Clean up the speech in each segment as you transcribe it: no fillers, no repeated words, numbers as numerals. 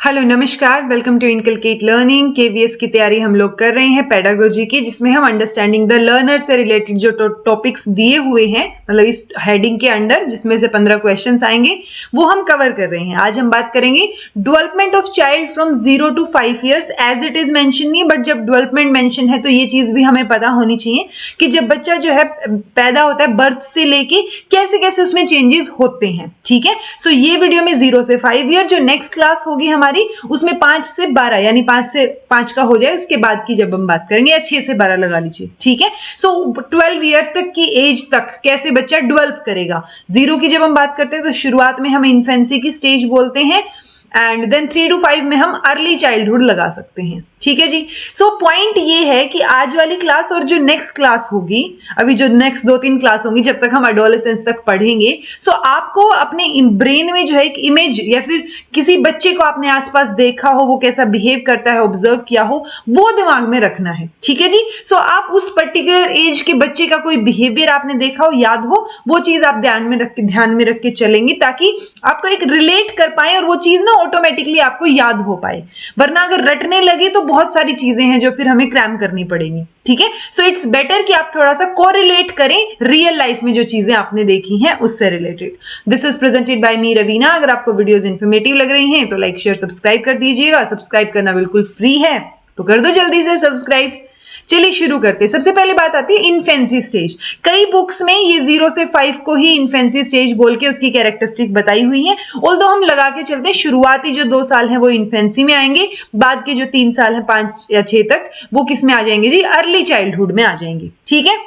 Hello नमस्कार, welcome to inculcate learning. KVS की तैयारी हम लोग कर रहे हैं पेडागोजी की, जिसमें हम अंडरस्टैंडिंग द लर्नर से रिलेटेड जो टॉपिक्स दिए हुए हैं, मतलब इस हेडिंग के अंडर जिसमें से 15 क्वेश्चंस आएंगे, वो हम कवर कर रहे हैं। आज हम बात करेंगे development of child from 0 to 5 years। Age it is mention नहीं, बट जब डेवलपमेंट मेंशन है तो ये चीज भी हमें पता होनी चाहिए कि जब बच्चा जो है पैदा होता है, बर्थ से लेके कैसे कैसे उसमें चेंजेस होते हैं। ठीक है, सो ये वीडियो में 0 से 5 ईयर, जो नेक्स्ट क्लास होगी हमारी उसमें 5 से 12 यानी 5 से 5 का हो जाए, उसके बाद की जब हम बात करेंगे, या 6 से 12 लगा लीजिए। ठीक है, सो 12 ईयर तक की एज तक कैसे बच्चा डेवलप करेगा। 0 की जब हम बात करते हैं तो शुरुआत में हम इन्फेंसी की स्टेज बोलते हैं, एंड देन 3 to 5 में हम अर्ली चाइल्डहुड लगा सकते हैं। ठीक है जी। सो पॉइंट ये है कि आज वाली क्लास और जो नेक्स्ट क्लास होगी, अभी जो नेक्स्ट 2-3 क्लास होंगी जब तक हम एडोलेसेंस तक पढ़ेंगे, सो आपको अपने ब्रेन में जो है एक इमेज, या फिर किसी बच्चे को आपने आसपास देखा हो, वो कैसा बिहेव करता है, ऑब्जर्व किया हो, वो दिमाग में रखना है। ठीक है जी। सो आप उस पर्टिकुलर एज के बच्चे का कोई बिहेवियर आपने देखा हो, याद हो, वो चीज आप ध्यान में रख के चलेंगे, ताकि आपको एक रिलेट कर पाए और वो चीज ना ऑटोमेटिकली आपको याद हो पाए। वरना अगर रटने लगे तो बहुत सारी चीजें हैं जो फिर हमें क्रैम करनी पड़ेंगी। ठीक है, सो इट्स बेटर कि आप थोड़ा सा कोरिलेट करें रियल लाइफ में जो चीजें आपने देखी हैं उससे रिलेटेड। This is presented by me Raveena. अगर आपको वीडियोस इंफॉर्मेटिव लग रही हैं तो लाइक शेयर सब्सक्राइब कर दीजिएगा। सब्सक्राइब करना बिल्कुल फ्री है, तो कर दो जल्दी से सब्सक्राइब। चलिए शुरू करते हैं। सबसे पहले बात आती है इन्फेंसी स्टेज। कई बुक्स में ये 0 से 5 को ही इन्फेंसी स्टेज बोल के उसकी कैरेक्टरिस्टिक बताई हुई है। ऑल्दो हम लगा के चलते हैं, शुरुआती जो 2 साल हैं वो इन्फेंसी में आएंगे, बाद के जो 3 साल हैं 5 या 6 तक, वो किस में आ जाएंगे जी, अर्ली चाइल्डहुड में आ जाएंगे। ठीक है,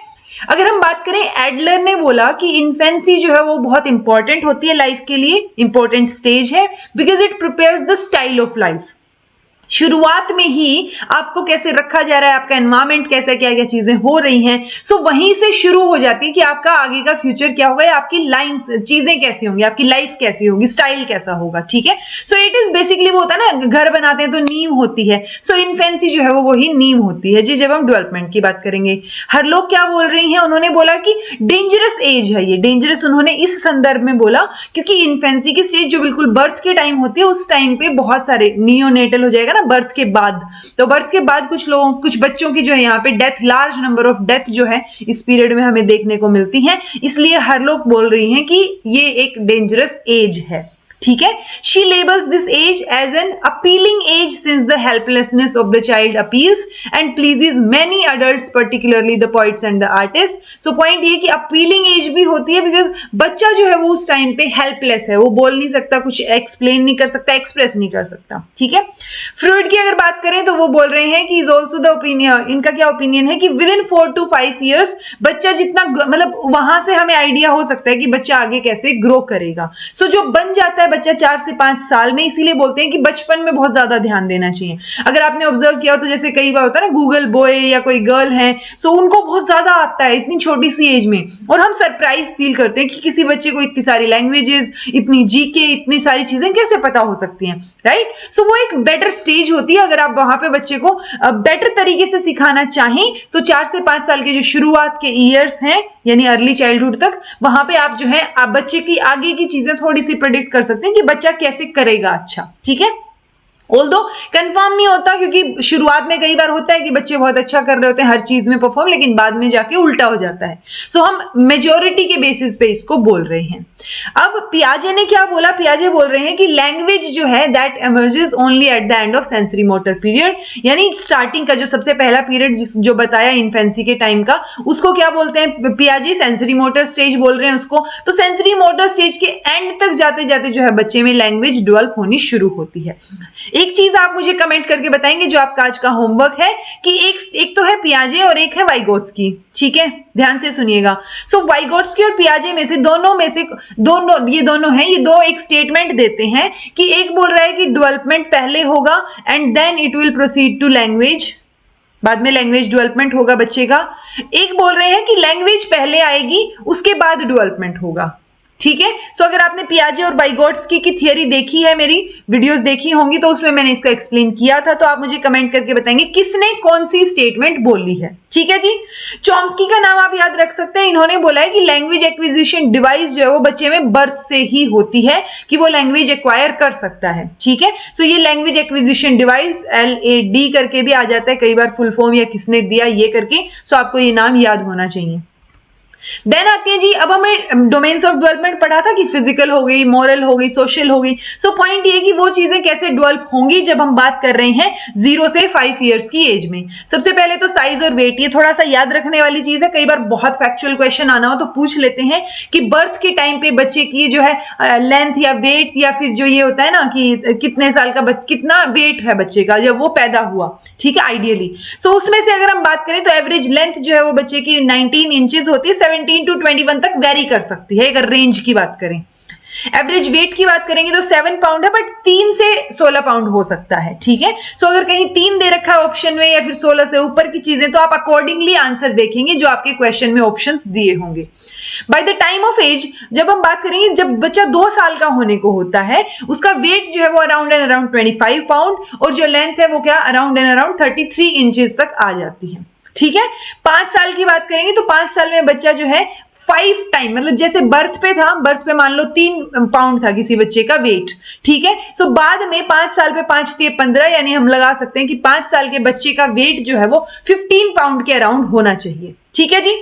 अगर हम बात करें, एडलर ने बोला कि इन्फेंसी जो है वो बहुत इंपॉर्टेंट होती है लाइफ के लिए, इंपॉर्टेंट स्टेज है, because it prepares the style of life. शुरुआत में ही आपको कैसे रखा जा रहा है, आपका एनवायरमेंट कैसा, क्या क्या चीजें हो रही हैं, सो वहीं से शुरू हो जाती है कि आपका आगे का फ्यूचर क्या होगा, या आपकी लाइंस, चीजें कैसी होंगी, आपकी लाइफ कैसी होगी, स्टाइल कैसा होगा। ठीक है, सो इट इज बेसिकली, वो होता है ना, घर बनाते हैं तो नींव होती है, सो इन्फेंसी जो है वो वही नींव होती है जी। जब हम डेवलपमेंट की बात करेंगे, हर लोग क्या बोल रही हैं, उन्होंने बोला कि डेंजरस एज है ये। डेंजरस उन्होंने इस संदर्भ में बोला क्योंकि इन्फेंसी की स्टेज जो बिल्कुल बर्थ के टाइम होती है, उस टाइम पे बहुत सारे नियोनेटल हो जाएगा ना बर्थ के बाद, तो बर्थ के बाद कुछ बच्चों की जो है यहाँ पे death, large number of death जो है इस पीरियड में हमें देखने को मिलती है। इसलिए हर लोग बोल रही हैं कि ये एक डेंजरस एज है। ठीक है, she labels this age as an appealing age since the helplessness of the child appeals and pleases many adults, particularly the poets and the artist. So point ये कि अपीलिंग एज भी होती है because बच्चा जो है वो उस टाइम पे हेल्पलेस है, वो बोल नहीं सकता, कुछ एक्सप्लेन नहीं कर सकता, एक्सप्रेस नहीं कर सकता। ठीक है, फ्रॉइड की अगर बात करें तो वो बोल रहे हैं कि इज ऑल्सो द ओपिनियन, इनका क्या ओपिनियन है कि विद इन 4 to 5 years बच्चा जितना, मतलब वहां से हमें आइडिया हो सकता है कि बच्चा आगे कैसे ग्रो करेगा। सो जो बन जाता है बच्चा 4 से 5 साल में, इसीलिए बोलते हैं कि बचपन में बहुत ज्यादा ध्यान देना चाहिए। अगर आपने ऑब्जर्व किया हो तो जैसे कई बार होता है ना, गूगल बॉय या कोई गर्ल है, सो उनको बहुत ज्यादा आता है इतनी छोटी सी एज में, और हम सरप्राइज फील करते हैं कि किसी बच्चे को इतनी सारी लैंग्वेजेस, इतनी जीके, इतनी सारी चीजें कैसे पता हो सकती हैं, राइट। सो वो एक बेटर स्टेज होती है। अगर आप वहां पे बच्चे को बेटर तरीके से सिखाना चाहें तो 4 से 5 साल के जो शुरुआत के ईयर्स हैं, यानी अर्ली चाइल्डहुड तक, वहां पे आप जो है आप बच्चे की आगे की चीजें थोड़ी सी प्रेडिक्ट कर सकते हैं कि बच्चा कैसे करेगा अच्छा। ठीक है, ऑल्दो कंफर्म नहीं होता, क्योंकि शुरुआत में कई बार होता है कि बच्चे बहुत अच्छा कर रहे होते हैं हर चीज में परफॉर्म, लेकिन बाद में जाके उल्टा हो जाता है। सो हम मेजॉरिटी के बेसिस पे इसको बोल रहे हैं। अब पियाजे ने क्या बोला, पियाजे बोल रहे हैं कि लैंग्वेज जो है that emerges only at the end of sensory motor period, यानी स्टार्टिंग का जो सबसे पहला पीरियड जो बताया इन्फेंसी के टाइम का, उसको क्या बोलते हैं पियाजे, सेंसरी मोटर स्टेज बोल रहे हैं उसको। तो सेंसरी मोटर स्टेज के एंड तक जाते जाते जो है बच्चे में लैंग्वेज डेवलप होनी शुरू होती है। एक चीज आप मुझे कमेंट करके बताएंगे जो आपका आज का होमवर्क है, कि एक तो है पियाजे और एक है वाइगोत्स्की। ठीक है, ध्यान से सुनिएगा। सो वाइगोत्स्की और पियाजे में से दोनों ये दोनों हैं, ये दो एक स्टेटमेंट देते हैं कि एक बोल रहा है कि डेवलपमेंट पहले होगा and then it will proceed to language, बाद में लैंग्वेज डेवलपमेंट होगा बच्चे का। एक बोल रहे हैं कि लैंग्वेज पहले आएगी उसके बाद डेवलपमेंट होगा। ठीक है। सो अगर आपने पियाजे और वाइगोट्स्की की थियरी देखी है, मेरी वीडियोस देखी होंगी, तो उसमें मैंने इसको एक्सप्लेन किया था, तो आप मुझे कमेंट करके बताएंगे किसने कौन सी स्टेटमेंट बोली है। ठीक है जी। चॉम्स्की का नाम आप याद रख सकते हैं। इन्होंने बोला है कि लैंग्वेज एक्विजिशन डिवाइस जो है वो बच्चे में बर्थ से ही होती है कि वो लैंग्वेज एक्वायर कर सकता है। ठीक है। सो ये लैंग्वेज एक्विजिशन डिवाइस LAD करके भी आ जाता है कई बार फुल फॉर्म, या किसने दिया ये करके। सो आपको ये नाम याद होना चाहिए। देन आती है जी, अब हमें डोमेन्स ऑफ डेवलपमेंट पढ़ा था कि फिजिकल हो गई, मोरल हो गई, सोशल हो गई। सो पॉइंट ये कि वो चीजें कैसे डेवलप होंगी जब हम बात कर रहे हैं 0 से 5 इयर्स की एज में। सबसे पहले तो साइज और वेट, ये थोड़ा सा याद रखने वाली चीज है। कई बार बहुत फैक्चुअल क्वेश्चन आना हो तो पूछ लेते हैं कि बर्थ के टाइम पे बच्चे की जो है लेंथ या वेट, या फिर जो ये होता है ना कि कितने साल का कितना वेट है बच्चे का जब वो पैदा हुआ। ठीक है, आइडियली। सो उसमें से अगर हम बात करें तो एवरेज लेंथ जो है वो बच्चे की 19 इंचेस होती है। 17 to 21 तक वेरी कर सकती है अगर रेंज की बात करें। एवरेज वेट की बात करेंगे तो 7 पाउंड है, बट 3 से 16 पाउंड हो सकता है। ठीक है। सो अगर कहीं 3 दे रखा है ऑप्शन में या फिर 16 से ऊपर की चीजें, तो आप अकॉर्डिंगली आंसर देखेंगे जो आपके क्वेश्चन में ऑप्शंस दिए होंगे। By the time of age जब हम बात करेंगे, जब बच्चा 2 साल का होने को होता है, उसका वेट जो है वो अराउंड 25 पाउंड, और जो लेंथ है वो क्या अराउंड 33 इंचेस तक आ जाती है। ठीक है। 5 साल की बात करेंगे तो 5 साल में बच्चा जो है 5 टाइम, मतलब जैसे बर्थ पे था, बर्थ पे मान लो 3 पाउंड था किसी बच्चे का वेट। ठीक है। सो बाद में 5 साल पे 5 से 15, यानी हम लगा सकते हैं कि 5 साल के बच्चे का वेट जो है वो 15 पाउंड के अराउंड होना चाहिए। ठीक है जी।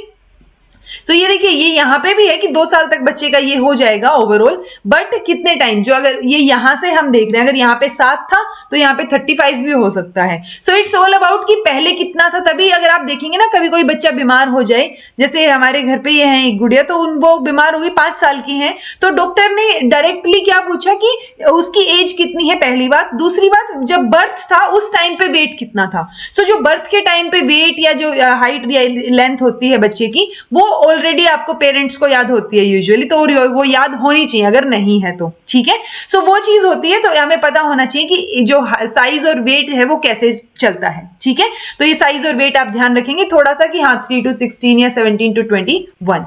सो ये देखिए, ये यहां पे भी है कि 2 साल तक बच्चे का ये हो जाएगा ओवरऑल, बट कितने टाइम, जो अगर ये यहां से हम देख रहे हैं, अगर यहाँ पे 7 था तो यहाँ पे 35 भी हो सकता है। सो इट्स ऑल अबाउट कि पहले कितना था। तभी अगर आप देखेंगे ना, कभी कोई बच्चा बीमार हो जाए, जैसे हमारे घर पे ये है एक गुड़िया, तो वो बीमार होगी, 5 साल की है, तो डॉक्टर ने डायरेक्टली क्या पूछा कि उसकी एज कितनी है, पहली बात। दूसरी बात, जब बर्थ था उस टाइम पे वेट कितना था। सो जो बर्थ के टाइम पे वेट या जो हाइट या लेंथ होती है बच्चे की, वो ऑलरेडी आपको पेरेंट्स को याद होती है यूजुअली, तो वो याद होनी चाहिए अगर नहीं है तो। ठीक है। सो वो चीज होती है, तो हमें पता होना चाहिए कि जो साइज और वेट है वो कैसे चलता है। ठीक है। तो ये साइज और वेट आप ध्यान रखेंगे थोड़ा सा कि हाँ 3 to 16 या 17 to 21।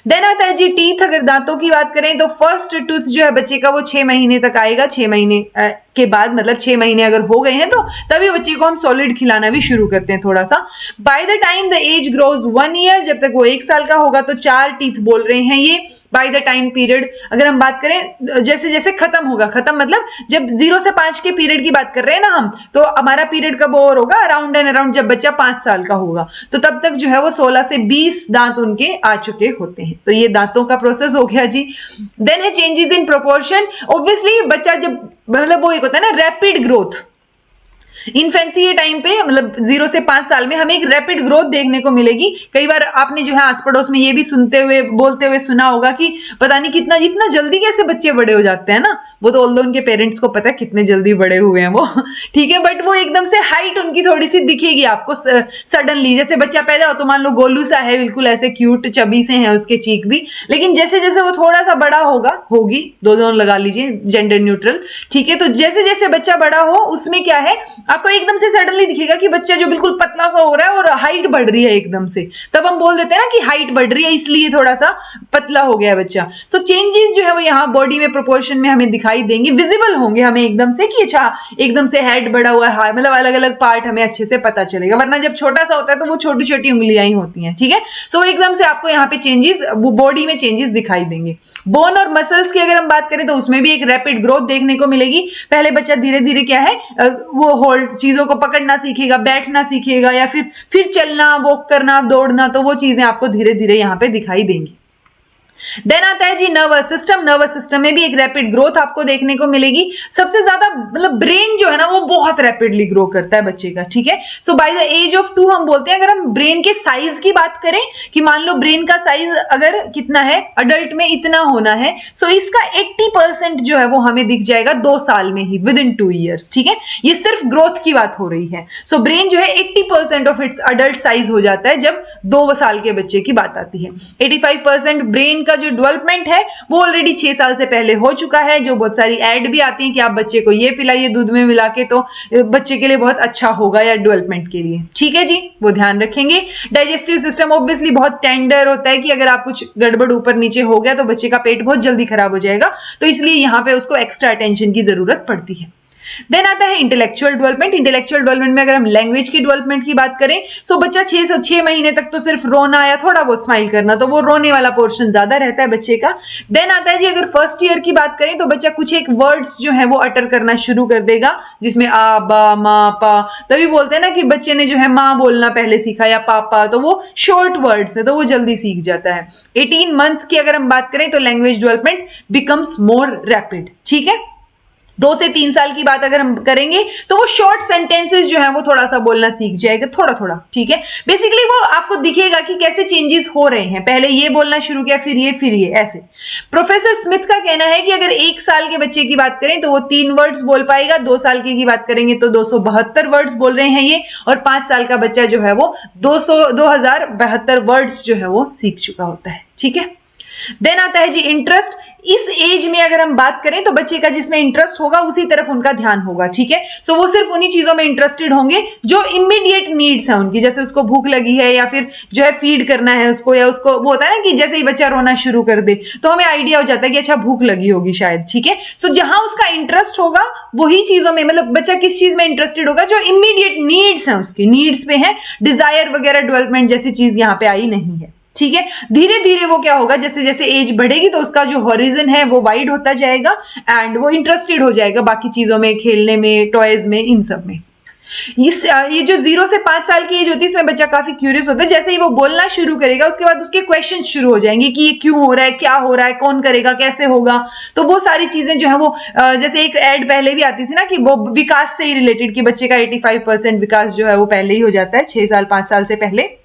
देन आता है जी टीथ। अगर दांतों की बात करें तो फर्स्ट टूथ जो है बच्चे का वो 6 महीने तक आएगा। 6 महीने के बाद, मतलब 6 महीने अगर हो गए हैं तो तभी बच्चे को हम सॉलिड खिलाना भी शुरू करते हैं थोड़ा सा। By the time the age grows 1 year, जब तक वो 1 साल का होगा तो 4 टीथ बोल रहे हैं ये। बाय द टाइम पीरियड अगर हम बात करें, जैसे जैसे खत्म होगा, खत्म मतलब जब 0 से 5 के पीरियड की बात कर रहे हैं ना हम, तो हमारा पीरियड कब ओवर होगा, अराउंड एंड अराउंड जब बच्चा 5 साल का होगा, तो तब तक जो है वो 16 से 20 दांत उनके आ चुके होते हैं। तो ये दांतों का प्रोसेस हो गया जी। देन है चेंजेस इन प्रोपोर्शन। ऑब्वियसली बच्चा जब, मतलब वो एक होता है ना रैपिड ग्रोथ, इन्फेंसी के टाइम पे, मतलब 0 से 5 साल में हमें एक रैपिड ग्रोथ देखने को मिलेगी। कई बार आपने जो है आस पड़ोस में ये भी सुनते हुए, बोलते हुए सुना होगा कि पता नहीं कितना, इतना जल्दी कैसे बच्चे बड़े हो जाते हैं ना। वो तो ऑल्दो उनके पेरेंट्स को पता है कितने जल्दी बड़े हुए हैं वो। ठीक है। बट वो एकदम से हाइट उनकी थोड़ी सी दिखेगी आपको सडनली। जैसे बच्चा पैदा हो तो मान लो गोलू सा है, बिल्कुल ऐसे क्यूट चबी से हैं उसके चीक भी, लेकिन जैसे जैसे वो थोड़ा सा बड़ा होगी, दोनों लगा लीजिए, जेंडर न्यूट्रल। ठीक है। तो जैसे जैसे बच्चा बड़ा हो, उसमें क्या है, आपको एकदम से सडनली दिखेगा कि बच्चा जो बिल्कुल पतला सा हो रहा है और हाइट बढ़ रही है एकदम से, तब हम बोल देते हैं ना कि हाइट बढ़ रही है, इसलिए थोड़ा सा पतला हो गया है बच्चा। तो चेंजेस जो है वो यहाँ बॉडी में प्रोपोर्शन में हमें दिखाई देंगे, विजिबल होंगे हमें एकदम से कि अच्छा एकदम से हेड बढ़ा हुआ है, मतलब अलग अलग पार्ट हमें अच्छे से पता चलेगा। वरना जब छोटा सा होता है तो वो छोटी छोटी उंगलियां ही होती हैं। ठीक है। सो एकदम से आपको यहाँ पे चेंजेस, बॉडी में चेंजेस दिखाई देंगे। बोन और मसल्स की अगर हम बात करें तो उसमें भी एक रैपिड ग्रोथ देखने को मिलेगी। पहले बच्चा धीरे धीरे क्या है, वो होल्ड चीजों को पकड़ना सीखेगा, बैठना सीखेगा, या फिर चलना, वॉक करना, दौड़ना, तो वो चीजें आपको धीरे धीरे यहाँ पे दिखाई देंगी। देन आता है जी नर्वस सिस्टम। नर्वस सिस्टम में भी एक रैपिड ग्रोथ आपको देखने को मिलेगी। सबसे ज्यादा मतलब ब्रेन जो है ना वो बहुत रैपिडली ग्रो करता है बच्चे का। ठीक है। सो बाय द एज ऑफ 2 हम बोलते हैं, अगर हम ब्रेन के साइज की बात करें कि मान लो ब्रेन का साइज अगर कितना है, अडल्ट में इतना होना है, सो इसका 80% जो है वो हमें दिख जाएगा 2 साल में ही, विद इन 2 ईयर्स। ठीक है। ये सिर्फ ग्रोथ की बात हो रही है। सो ब्रेन जो है 80% ऑफ इट्स अडल्ट साइज हो जाता है जब 2 साल के बच्चे की बात आती है। 85% ब्रेन का जो डेवलपमेंट है वो ऑलरेडी 6 साल से पहले हो चुका है, जो बहुत सारी ऐड भी आती हैं कि आप बच्चे को ये पिलाइए दूध में मिला के, तो बच्चे के लिए बहुत अच्छा होगा या डेवलपमेंट के लिए। ठीक है जी, वो ध्यान रखेंगे। डाइजेस्टिव सिस्टम ऑब्वियसली बहुत टेंडर होता है कि अगर आप कुछ गड़बड़ ऊपर नीचे हो गया तो बच्चे का पेट बहुत जल्दी खराब हो जाएगा, तो इसलिए यहाँ पे उसको एक्स्ट्रा अटेंशन की जरूरत पड़ती है। देन आता है इंटेलेक्चुअल डेवलपमेंट। इंटेलेक्चुअल डेवलपमेंट में अगर हम लैंग्वेज की डेवलपमेंट की बात करें, सो बच्चा 6 महीने तक तो सिर्फ रोना या थोड़ा बहुत स्माइल करना, तो वो रोने वाला पोर्शन ज्यादा रहता है बच्चे का। देन आता है जी, अगर फर्स्ट ईयर की बात करें तो बच्चा कुछ एक वर्ड्स जो है वो अटर करना शुरू कर देगा, जिसमें आ बा मा पा, तभी बोलते हैं ना कि बच्चे ने जो है माँ बोलना पहले सीखा या पापा, तो वो शॉर्ट वर्ड्स है तो वो जल्दी सीख जाता है। 18 मंथ की अगर हम बात करें तो language development becomes more rapid. ठीक है, 2 से 3 साल की बात अगर हम करेंगे तो वो शॉर्ट सेंटेंसेस जो है वो थोड़ा सा बोलना सीख जाएगा, थोड़ा थोड़ा। ठीक है, बेसिकली वो आपको दिखेगा कि कैसे चेंजेस हो रहे हैं, पहले ये बोलना शुरू किया, फिर ये ऐसे। प्रोफेसर स्मिथ का कहना है कि अगर 1 साल के बच्चे की बात करें तो वो 3 वर्ड्स बोल पाएगा, 2 साल की बात करेंगे तो 272 वर्ड्स बोल रहे हैं ये, और 5 साल का बच्चा जो है वो 2072 वर्ड्स जो है वो सीख चुका होता है। ठीक है, देन आता है जी इंटरेस्ट। इस एज में अगर हम बात करें तो बच्चे का जिसमें इंटरेस्ट होगा उसी तरफ उनका ध्यान होगा। ठीक है, सो वो सिर्फ उन्हीं चीजों में इंटरेस्टेड होंगे जो इमीडिएट नीड्स है उनकी, जैसे उसको भूख लगी है या फिर जो है फीड करना है उसको, या उसको वो होता है ना कि जैसे ही बच्चा रोना शुरू कर दे तो हमें आइडिया हो जाता है कि अच्छा भूख लगी होगी शायद। ठीक है, सो जहां उसका इंटरेस्ट होगा वही चीजों में, मतलब बच्चा किस चीज में इंटरेस्टेड होगा, जो इमीडिएट नीड्स है उसकी, नीड्स पे है, डिजायर वगैरह डेवलपमेंट जैसी चीज यहाँ पे आई नहीं है। ठीक है, धीरे धीरे वो क्या होगा, जैसे जैसे एज बढ़ेगी तो उसका जो हॉरिजन है वो वाइड होता जाएगा एंड वो इंटरेस्टेड हो जाएगा बाकी चीजों में, खेलने में, टॉयज में, इन सब में। ये जो 0 से 5 साल की एज होती है इसमें बच्चा काफी क्यूरियस होता है। जैसे ही वो बोलना शुरू करेगा उसके बाद उसके क्वेश्चन शुरू हो जाएंगे कि ये क्यों हो रहा है, क्या हो रहा है, कौन करेगा, कैसे होगा, तो वो सारी चीजें जो है वो जैसे एक एड पहले भी आती थी ना कि वो विकास से ही रिलेटेड, कि बच्चे का 85% विकास जो है वो पहले ही हो जाता है 6 साल 5 साल से पहले।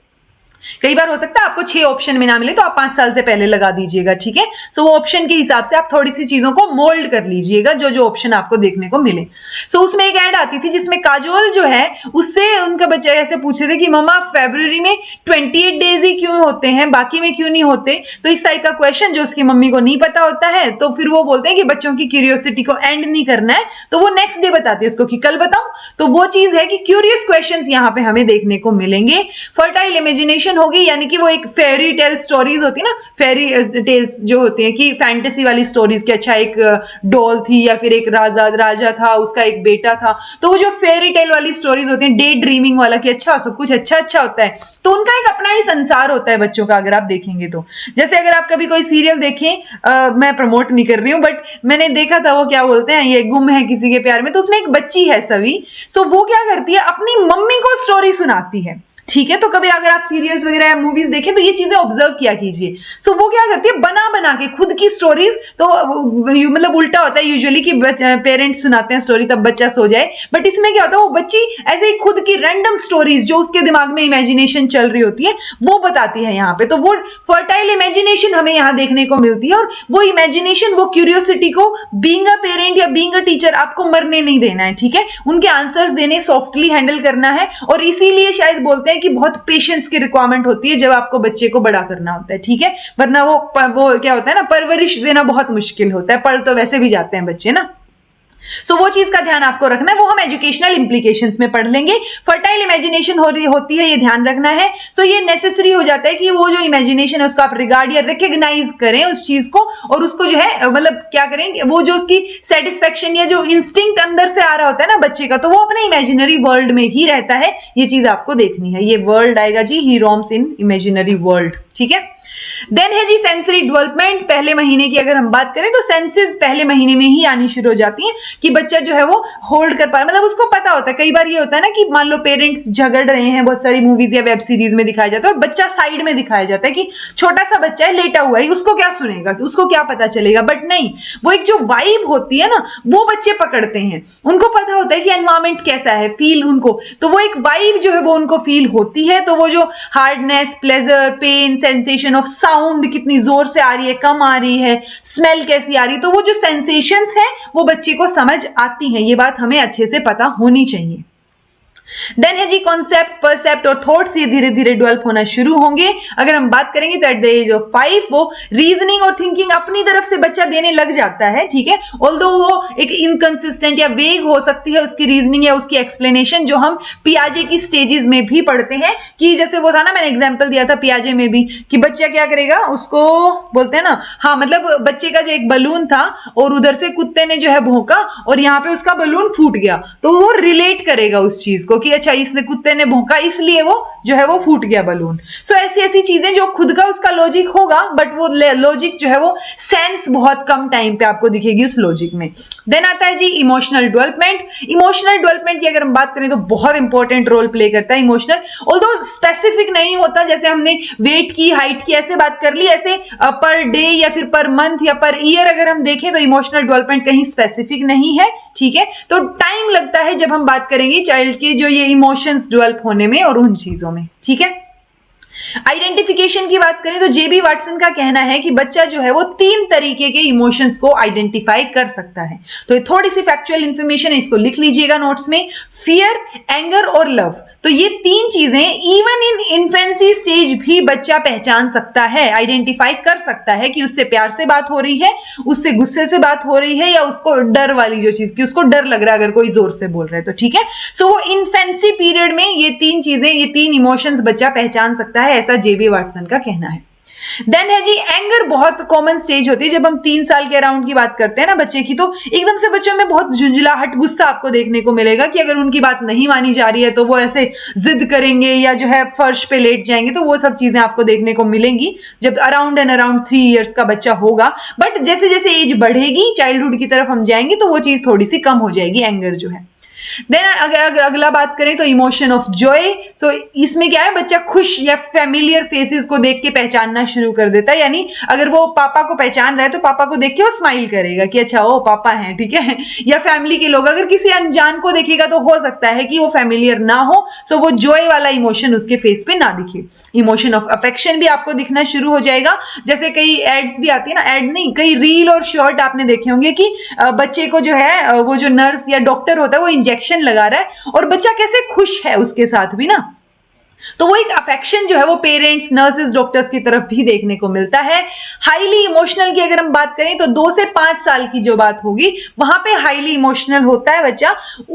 कई बार हो सकता है आपको 6 ऑप्शन में ना मिले तो आप 5 साल से पहले लगा दीजिएगा। ठीक है, सो वो ऑप्शन के हिसाब से आप थोड़ी सी चीजों को मोल्ड कर लीजिएगा जो जो ऑप्शन आपको देखने को मिले। सो उसमें एक ऐड आती थी जिसमें काजोल जो है उससे उनका बच्चा ऐसे पूछे थे कि मम्मा फरवरी में 28 डेज ही क्यों होते हैं, बाकी में क्यों नहीं होते, तो इस टाइप का क्वेश्चन जो उसकी मम्मी को नहीं पता होता है, तो फिर वो बोलते हैं कि बच्चों की क्यूरियोसिटी को एंड नहीं करना है, तो वो नेक्स्ट डे बताती है उसको कि कल बताऊं। तो वो चीज है कि क्यूरियस क्वेश्चंस यहाँ पे हमें देखने को मिलेंगे। फर्टाइल इमेजिनेशन होगी, यानी कि वो एक फेरी टेल स्टोरीज होती है ना, फेरी टेल्स जो होती हैं कि फैंटेसी वाली स्टोरीज की, अच्छा एक डॉल थी या फिर एक राजा था, उसका एक बेटा था, तो वो जो फेरी टेल वाली स्टोरीज होती हैं, डे ड्रीमिंग वाला कि अच्छा सब कुछ अच्छा होता है, तो उनका एक अपना ही संसार होता है बच्चों का। अगर आप देखेंगे तो जैसे अगर आप कभी कोई सीरियल देखें, मैं प्रमोट नहीं कर रही हूँ बट मैंने देखा था, वो क्या बोलते हैं, ये गुम है किसी के प्यार में, तो उसमें एक बच्ची है सवी, सो वो क्या करती है अपनी मम्मी को स्टोरी सुनाती है। ठीक है, तो कभी अगर आप सीरियल्स वगैरह या मूवीज देखें तो ये चीजें ऑब्जर्व किया कीजिए। सो वो क्या करती है बना के खुद की स्टोरीज, तो मतलब उल्टा होता है यूजुअली कि पेरेंट्स सुनाते हैं स्टोरी तब बच्चा सो जाए, बट इसमें क्या होता है वो बच्ची ऐसे ही खुद की रैंडम स्टोरीज जो उसके दिमाग में इमेजिनेशन चल रही होती है वो बताती है यहाँ पे। तो वो फर्टाइल इमेजिनेशन हमें यहाँ देखने को मिलती है, और वो इमेजिनेशन, वो क्यूरियोसिटी को बीइंग अ पेरेंट या बीइंग अ टीचर आपको मरने नहीं देना है। ठीक है, उनके आंसर्स देने, सॉफ्टली हैंडल करना है, और इसीलिए शायद बोलते हैं कि बहुत पेशेंस की रिक्वायरमेंट होती है जब आपको बच्चे को बड़ा करना होता है। ठीक है, वरना वो क्या होता है ना, परवरिश देना बहुत मुश्किल होता है, पढ़ तो वैसे भी जाते हैं बच्चे ना। सो वो चीज का ध्यान आपको रखना है, वो हम एजुकेशनल इंप्लीकेशंस में पढ़ लेंगे। फर्टाइल इमेजिनेशन होती है, ये ध्यान रखना है। सो ये नेसेसरी हो जाता है कि वो जो इमेजिनेशन है उसको आप रिगार्ड या रिकॉग्नाइज करें उस चीज को, और उसको जो है मतलब क्या करें, वो जो उसकी सेटिस्फेक्शन या जो इंस्टिंक्ट अंदर से आ रहा होता है ना बच्चे का, तो वो अपने इमेजिनरी वर्ल्ड में ही रहता है। ये चीज आपको देखनी है, ये वर्ल्ड आएगा जी, ही रोम्स इन इमेजिनरी वर्ल्ड। ठीक है, देन है जी सेंसरी डेवलपमेंट। पहले महीने की अगर हम बात करें तो सेंसेस पहले महीने में ही आनी शुरू हो जाती हैं कि बच्चा जो है वो होल्ड कर पा, मतलब उसको पता होता है। कई बार ये होता है ना कि मान लो पेरेंट्स झगड़ रहे हैं, बहुत सारी मूवीज या वेब सीरीज में दिखाया जाता है और बच्चा साइड में दिखाया जाता है कि छोटा सा बच्चा है, लेटा हुआ है, उसको क्या सुनेगा, उसको क्या पता चलेगा, बट नहीं, वो एक जो वाइब होती है ना वो बच्चे पकड़ते हैं, उनको पता होता है कि एनवायरमेंट कैसा है, फील उनको, तो वो एक वाइब जो है वो उनको फील होती है। तो वो जो hardness, pleasure, pain, sensation of sound कितनी जोर से आ रही है, कम आ रही है, स्मेल कैसी आ रही है, तो वो जो सेंसेशंस हैं वो बच्चे को समझ आती हैं। ये बात हमें अच्छे से पता होनी चाहिए। देन है जी कॉन्सेप्ट, परसेप्ट और थॉट्स ये धीरे धीरे डेवलप होना शुरू होंगे। अगर हम बात करेंगे तो एट द एज ऑफ 5 वो रीजनिंग और थिंकिंग अपनी तरफ से बच्चा देने लग जाता है, ठीक है। ऑल्दो वो एक इनकंसिस्टेंट या वेग हो सकती है उसकी रीजनिंग या उसकी एक्सप्लेनेशन, जो हम पियाजे की स्टेजेस में भी पढ़ते हैं कि जैसे वो था ना, मैंने एग्जांपल दिया था पियाजे में भी कि बच्चा क्या करेगा, उसको बोलते हैं ना, हाँ मतलब बच्चे का जो एक बलून था और उधर से कुत्ते ने जो है भौंका और यहाँ पे उसका बलून फूट गया, तो वो रिलेट करेगा उस चीज को कि अच्छा इसने कुत्ते ने भौंका इसलिए वो जो है वो फूट गया बलून। सो ऐसी ऐसी चीजें जो खुद का उसका लॉजिक होगा, बट वो लॉजिक जो है वो सेंस बहुत कम टाइम पे आपको दिखेगी उस लॉजिक में। देन आता है जी इमोशनल डेवलपमेंट। इमोशनल डेवलपमेट की अगर हम बात करें तो बहुत इंपॉर्टेंट रोल प्ले करता है इमोशनल, ऑल्दो स्पेसिफिक नहीं होता, जैसे हमने वेट की, हाइट की ऐसे बात कर ली, ऐसे पर डे या फिर पर मंथ या पर ईयर अगर हम देखें तो इमोशनल डेवलपमेंट कहीं स्पेसिफिक नहीं है, ठीक है। तो टाइम लगता है जब हम बात करेंगे चाइल्ड के जो ये इमोशंस डेवलप होने में और उन चीजों में, ठीक है। आइडेंटिफिकेशन की बात करें तो जेबी वाटसन का कहना है कि बच्चा जो है वो 3 तरीके के इमोशंस को आइडेंटिफाई कर सकता है। तो ये थोड़ी सी फैक्चुअल इंफॉर्मेशन है, इसको लिख लीजिएगा नोट्स में। फियर, एंगर और लव, तो ये 3 चीजें इवन इन इन्फेंसी स्टेज भी बच्चा पहचान सकता है, आइडेंटिफाई कर सकता है कि उससे प्यार से बात हो रही है, उससे गुस्से से बात हो रही है, या उसको डर वाली जो चीज की उसको डर लग रहा है अगर कोई जोर से बोल रहा है तो, ठीक है। सो वो इन्फेंसी पीरियड में ये 3 चीजें, ये 3 इमोशंस बच्चा पहचान सकता है, ऐसा जेबी वाटसन का कहना है। देन है जी एंगर, बहुत कॉमन स्टेज होती है जब हम 3 साल के अराउंड की बात करते हैं ना बच्चे की, तो एकदम से बच्चों में बहुत झुंझलाहट, गुस्सा आपको देखने को मिलेगा कि अगर उनकी बात नहीं मानी जा रही है तो वो ऐसे जिद करेंगे या जो है फर्श पे लेट जाएंगे, तो वो सब चीजें आपको देखने को मिलेंगी जब अराउंड 3 इयर्स का बच्चा होगा। बट जैसे जैसे एज बढ़ेगी, चाइल्डहुड की तरफ हम जाएंगे तो वो चीज थोड़ी सी कम हो जाएगी, एंगर जो है। देन अगर अगला बात करें तो इमोशन ऑफ जॉय। सो इसमें क्या है, बच्चा खुश या फेमिलियर फेसेस को देख के पहचानना शुरू कर देता है, यानी अगर वो पापा को पहचान रहा है तो पापा को देख के वो स्माइल करेगा कि अच्छा ओ पापा हैं, ठीक है। या फैमिली के लोग अगर किसी अनजान को देखेगा तो हो सकता है कि वो फेमिलियर ना हो, तो वो जॉय वाला इमोशन उसके फेस पे ना दिखे। इमोशन ऑफ अफेक्शन भी आपको दिखना शुरू हो जाएगा, जैसे कई एड्स भी आती है ना, एड नहीं, कई रील और शॉर्ट आपने देखे होंगे कि बच्चे को जो है वो जो नर्स या डॉक्टर होता है वो इंजेक्शन लगा रहा है और बच्चा कैसे खुश है उसके साथ भी ना, तो वो एक अफेक्शन जो है वो पेरेंट्स, नर्सेस, डॉक्टर्स की तरफ भी देखने को मिलता है। हाईली इमोशनल की अगर हम बात करें तो 2 से 5 साल की जो बात होगी वहां पे हाईली इमोशनल होता है बच्चा।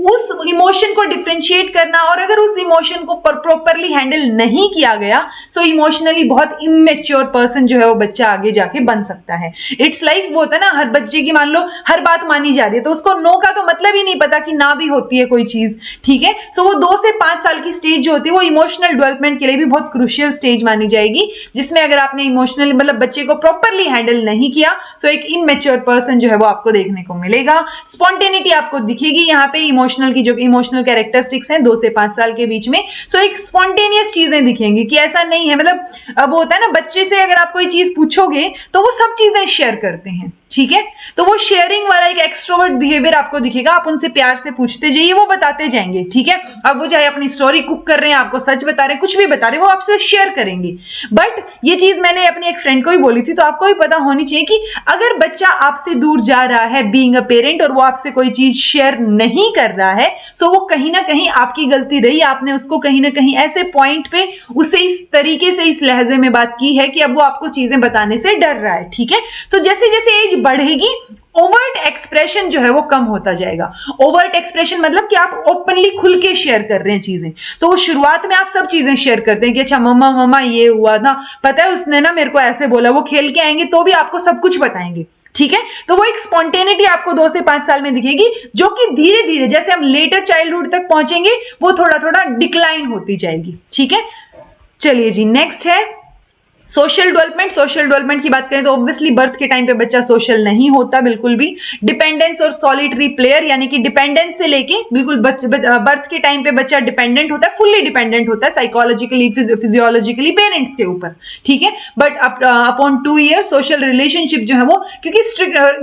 उस इमोशन को डिफरेंशिएट करना, और अगर उस इमोशन को प्रॉपरली हैंडल नहीं किया गया सो इमोशनली बहुत इमेच्योर पर्सन जो है वो बच्चा आगे जाके बन सकता है। इट्स लाइक वो होता है ना, हर बच्चे की मान लो हर बात मानी जा रही है तो उसको नो का तो मतलब ही नहीं पता कि ना भी होती है कोई चीज, ठीक है। सो वो 2 से 5 साल की स्टेज जो होती है वो इमोशनल डेवलपमेंट के लिए भी बहुत क्रूशियल स्टेज मानी जाएगी, जिसमें अगर आपने इमोशनल मतलब बच्चे को प्रॉपरली हैंडल नहीं किया सो एक इमेच्योर पर्सन जो है वो आपको देखने को मिलेगा। स्पॉन्टेनिटी आपको दिखेगी यहाँ पे, इमोशनल की जो इमोशनल कैरेक्टरिस्टिक्स हैं 2 से 5 साल के बीच में, सो एक स्पॉन्टेनियस चीजें दिखेंगी कि ऐसा नहीं है, मतलब अब वो होता है ना बच्चे से अगर आप कोई चीज पूछोगे तो वो सब चीजें शेयर करते हैं, ठीक है। तो वो शेयरिंग वाला एक एक्सट्रोवर्ट बिहेवियर आपको दिखेगा, आप उनसे प्यार से पूछते जाइए, वो बताते जाएंगे, ठीक है। अब वो चाहे अपनी स्टोरी कुक कर रहे हैं, आपको सच बता रहे हैं, कुछ भी बता रहे हैं, वो आपसे शेयर करेंगे। बट ये चीज मैंने अपनी एक फ्रेंड को ही बोली थी, तो आपको भी पता होनी चाहिए कि अगर बच्चा आपसे दूर जा रहा है बीइंग अ पेरेंट और वो आपसे कोई चीज शेयर नहीं कर रहा है, सो वो कहीं ना कहीं आपकी गलती रही, आपने उसको कहीं ना कहीं ऐसे पॉइंट पे उससे इस तरीके से इस लहजे में बात की है कि अब वो आपको चीजें बताने से डर रहा है, ठीक है। सो जैसे जैसे एज बढ़ेगी ओवर्ट एक्सप्रेशन जो है वो कम होता जाएगा। ओवर्ट एक्सप्रेशन मतलब कि आप ओपनली खुल के शेयर कर रहे हैं चीजें, तो वो शुरुआत में आप सब चीजें शेयर करते हैं कि अच्छा मम्मा मम्मा ये हुआ था, पता है उसने ना मेरे को ऐसे बोला, वो खेल के आएंगे तो भी आपको सब कुछ बताएंगे, ठीक है। तो वो एक स्पॉन्टेनिटी आपको 2 से 5 साल में दिखेगी, जो कि धीरे धीरे जैसे हम लेटर चाइल्डहुड तक पहुंचेंगे वो थोड़ा थोड़ा डिक्लाइन होती जाएगी, ठीक है। चलिए जी, नेक्स्ट है सोशल डेवलपमेंट। सोशल डेवलपमेंट की बात करें तो ऑब्वियसली बर्थ के टाइम पे बच्चा सोशल नहीं होता बिल्कुल भी। डिपेंडेंस और सॉलिटरी प्लेयर, यानी कि डिपेंडेंस से लेके बिल्कुल बर्थ के टाइम पे बच्चा डिपेंडेंट होता है, फुल्ली डिपेंडेंट होता है साइकोलॉजिकली, फिजियोलॉजिकली पेरेंट्स के ऊपर, ठीक है। But upon 2 years social relationship जो है वो, क्योंकि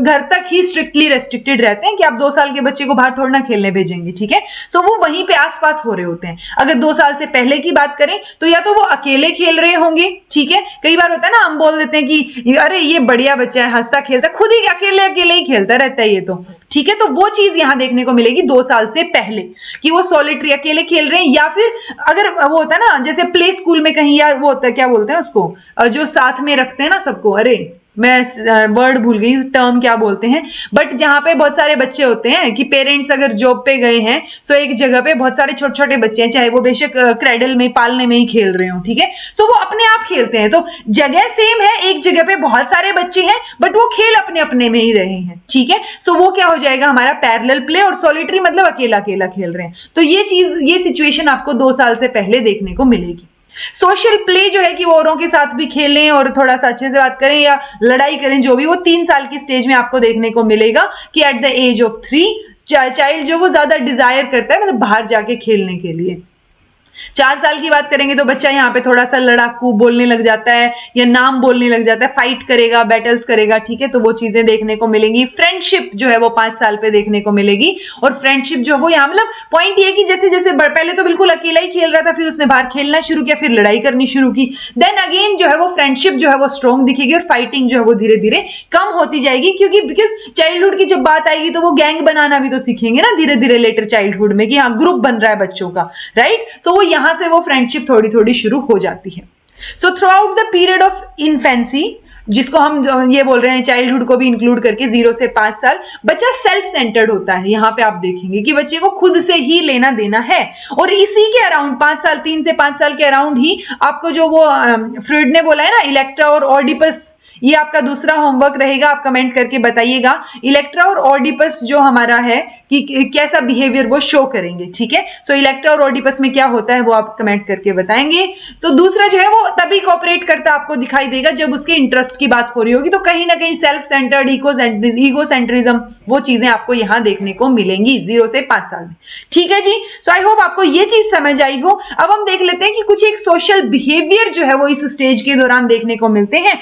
घर तक ही स्ट्रिक्टली रेस्ट्रिक्टेड रहते हैं कि आप 2 साल के बच्चे को बाहर थोड़ा ना खेलने भेजेंगे, ठीक है। सो वो वहीं पे आसपास हो रहे होते हैं। अगर 2 साल से पहले की बात करें तो या तो वो अकेले खेल रहे होंगे, ठीक है, कई बार होता है ना, हम बोल देते हैं कि अरे ये बढ़िया बच्चा है, हंसता खेलता, खुद ही अकेले अकेले ही खेलता रहता है ये तो, ठीक है। तो वो चीज यहाँ देखने को मिलेगी 2 साल से पहले कि वो सॉलिटरी अकेले खेल रहे हैं, या फिर अगर वो होता है ना जैसे प्ले स्कूल में कहीं, या वो होता है क्या बोलते हैं उसको, जो साथ में रखते हैं ना सबको, अरे मैं वर्ड भूल गई, टर्म क्या बोलते हैं, बट जहां पे बहुत सारे बच्चे होते हैं कि पेरेंट्स अगर जॉब पे गए हैं तो एक जगह पे बहुत सारे छोटे छोटे बच्चे हैं, चाहे वो बेशक क्रेडल में पालने में ही खेल रहे हो, ठीक है, तो वो अपने आप खेलते हैं, तो जगह सेम है, एक जगह पे बहुत सारे बच्चे हैं बट वो खेल अपने अपने में ही रहे हैं, ठीक है। सो वो क्या हो जाएगा हमारा पैरेलल प्ले, और सॉलिटरी मतलब अकेला अकेला खेल रहे हैं। तो ये चीज, ये सिचुएशन आपको 2 साल से पहले देखने को मिलेगी। सोशल प्ले जो है कि वो औरों के साथ भी खेलें और थोड़ा सा अच्छे से बात करें या लड़ाई करें, जो भी, वो 3 साल की स्टेज में आपको देखने को मिलेगा कि at the age of 3 child जो वो ज्यादा डिजायर करता है मतलब बाहर जाके खेलने के लिए। 4 साल की बात करेंगे तो बच्चा यहाँ पे थोड़ा सा लड़ाकू बोलने लग जाता है या नाम बोलने लग जाता है, फाइट करेगा, बैटल्स करेगा, ठीक है, तो वो चीजें देखने को मिलेंगी। फ्रेंडशिप जो है वो 5 साल पे देखने को मिलेगी, और फ्रेंडशिप जो है वो यहाँ मतलब पॉइंट ये कि जैसे जैसे पहले तो बिल्कुल अकेला ही खेल रहा था, फिर उसने बाहर खेलना शुरू किया, फिर लड़ाई करनी शुरू की, देन अगेन जो है वो फ्रेंडशिप जो है वो स्ट्रॉन्ग दिखेगी, और फाइटिंग जो है वो धीरे धीरे कम होती जाएगी, क्योंकि बिकॉज चाइल्डहुड की जब बात आएगी तो वो गैंग बनाना भी तो सीखेंगे ना धीरे धीरे लेटर चाइल्डहुड में, कि हाँ ग्रुप बन रहा है बच्चों का, राइट। तो वो यहां से वो फ्रेंडशिप थोड़ी थोड़ी शुरू हो जाती है। So through out the period of infancy, जिसको हम ये बोल रहे हैं चाइल्डहुड को भी इंक्लूड करके 0 से 5 साल, बच्चा सेल्फ सेंटर्ड होता है। यहाँ पे आप देखेंगे कि बच्चे को खुद से ही लेना देना है, और इसी के अराउंड 5 साल, 3 से 5 साल के अराउंड ही आपको जो वो फ्रॉइड ने बोला है ना, इलेक्ट्रा और ऑडिपस, ये आपका दूसरा होमवर्क रहेगा, आप कमेंट करके बताइएगा इलेक्ट्रा और ऑडिपस जो हमारा है कि कैसा बिहेवियर वो शो करेंगे, ठीक है। सो इलेक्ट्रा और ऑडिपस में क्या होता है वो आप कमेंट करके बताएंगे। तो दूसरा जो है वो तभी कोऑपरेट करता आपको दिखाई देगा जब उसके इंटरेस्ट की बात हो रही होगी, तो कहीं ना कहीं सेल्फ सेंटर्ड, ईगो सेंट्रिज्म, वो चीजें आपको यहां देखने को मिलेंगी 0 से 5 साल में, ठीक है जी। सो आई होप आपको ये चीज समझ आई हो। अब हम देख लेते हैं कि कुछ एक सोशल बिहेवियर जो है वो इस स्टेज के दौरान देखने को मिलते हैं,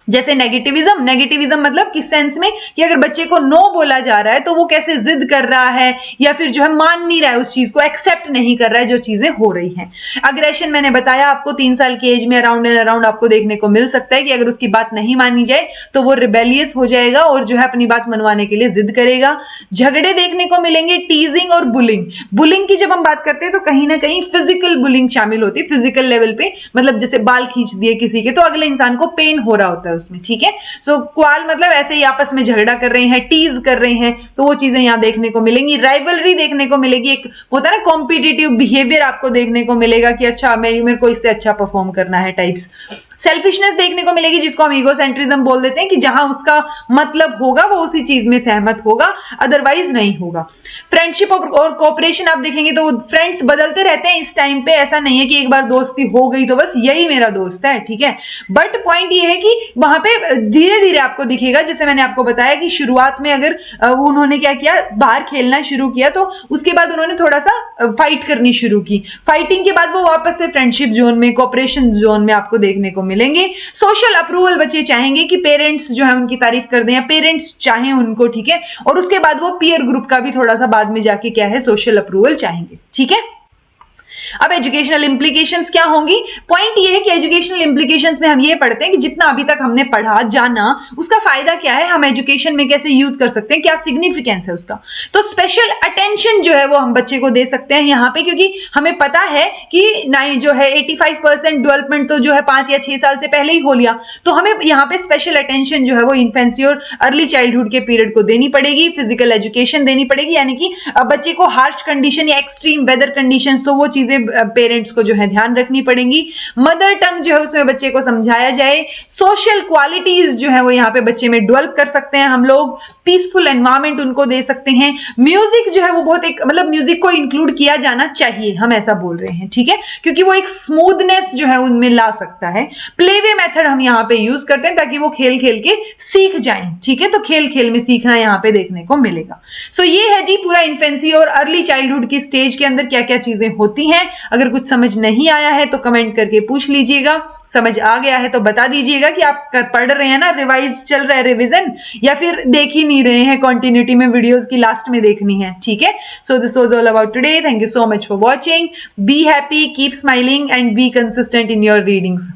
जैसे नेगेटिविज्म। नेगेटिविज्म मतलब किस सेंस में कि अगर बच्चे को नो बोला जा रहा है तो वो कैसे जिद कर रहा है, या फिर जो है मान नहीं रहा है, उस चीज को एक्सेप्ट नहीं कर रहा है जो चीजें हो रही हैं। अग्रेशन मैंने बताया आपको 3 साल की एज में अराउंड एंड अराउंड आपको देखने को मिल सकता है कि अगर उसकी बात नहीं मानी जाए तो वो रिबेलियस हो जाएगा और जो है अपनी बात मनवाने के लिए जिद करेगा। झगड़े देखने को मिलेंगे, टीजिंग और बुलिंग। बुलिंग की जब हम बात करते हैं तो कहीं ना कहीं फिजिकल बुलिंग शामिल होती है, फिजिकल लेवल पे, मतलब जैसे बाल खींच दिए किसी के तो अगले इंसान को पेन हो रहा होता है उसमें, ठीक है। सो क्वाल मतलब ऐसे ही आपस में झगड़ा कर रहे हैं, टीज कर रहे हैं, तो वो चीजें यहां देखने को मिलेंगी। राइवलरी देखने को मिलेगी, एक होता है ना कॉम्पिटिटिव बिहेवियर आपको देखने को मिलेगा कि अच्छा मेरे को इससे अच्छा परफॉर्म करना है टाइप्स। सेल्फिशनेस देखने को मिलेगी, जिसको हम ईगोसेंट्रिज्म बोल देते हैं कि जहां उसका मतलब होगा वो उसी चीज में सहमत होगा, अदरवाइज नहीं होगा। फ्रेंडशिप और कोऑपरेशन आप देखेंगे तो फ्रेंड्स बदलते रहते हैं इस टाइम पे, ऐसा नहीं है कि एक बार दोस्ती हो गई तो बस यही मेरा दोस्त है, ठीक है। बट पॉइंट ये है कि वहां पे धीरे धीरे आपको दिखेगा, जैसे मैंने आपको बताया कि शुरुआत में अगर उन्होंने क्या किया, बाहर खेलना शुरू किया तो उसके बाद उन्होंने थोड़ा सा फाइट करनी शुरू की, फाइटिंग के बाद वो वापस से फ्रेंडशिप जोन में, कोऑपरेशन जोन में आपको देखने को मिलेंगे। सोशल अप्रूवल बच्चे चाहेंगे कि पेरेंट्स जो है उनकी तारीफ कर दें या पेरेंट्स चाहें उनको, ठीक है। और उसके बाद वो पीयर ग्रुप का भी थोड़ा सा बाद में जाके क्या है सोशल अप्रूवल चाहेंगे, ठीक है। अब एजुकेशनल इंप्लीकेशंस क्या होंगी? पॉइंट ये है कि एजुकेशनल इंप्लीकेशंस में हम ये पढ़ते हैं कि जितना अभी तक हमने पढ़ा जाना उसका फायदा क्या है, हम एजुकेशन में कैसे यूज कर सकते हैं, क्या सिग्निफिकेंस है उसका। तो स्पेशल अटेंशन जो है वो हम बच्चे को दे सकते हैं यहाँ पे, क्योंकि हमें पता है कि जो है 85% डेवलपमेंट तो जो है 5 या 6 साल से पहले ही हो लिया, तो हमें यहाँ पे स्पेशल अटेंशन जो है वो इन्फेंसी और अर्ली चाइल्डहुड के पीरियड को देनी पड़ेगी, फिजिकल एजुकेशन देनी पड़ेगी, यानी कि बच्चे को हार्श कंडीशन या एक्सट्रीम वेदर कंडीशन, तो वो चीजें पेरेंट्स को जो है ध्यान रखनी पड़ेंगी। मदर टंग जो है उसमें बच्चे को समझाया जाए। सोशल क्वालिटीज जो है वो यहाँ पे बच्चे में डेवलप कर सकते हैं हम लोग, पीसफुल एनवायरनमेंट उनको दे सकते हैं। म्यूजिक जो है वो बहुत एक मतलब म्यूजिक को इंक्लूड किया जाना चाहिए, हम ऐसा बोल रहे हैं, ठीक है, क्योंकि वो एक स्मूथनेस जो है उनमें ला सकता है। प्लेवे मेथड हम यहाँ पे यूज करते हैं ताकि वो खेल खेल के सीख जाएं, ठीक है, तो खेल खेल में सीखना यहाँ पे देखने को मिलेगा। सो ये है जी पूरा इन्फेंसी और अर्ली चाइल्डहुड की स्टेज के अंदर क्या क्या चीजें होती हैं। अगर कुछ समझ नहीं आया है तो कमेंट करके पूछ लीजिएगा, समझ आ गया है तो बता दीजिएगा कि आप पढ़ रहे हैं ना, रिवाइज चल रहा है, रिवीजन, या फिर देख ही नहीं रहे हैं, कंटिन्यूटी में वीडियोस की लास्ट में देखनी है, ठीक है। So this was all about today. Thank you so much for watching. Be happy, keep smiling and be consistent in your readings.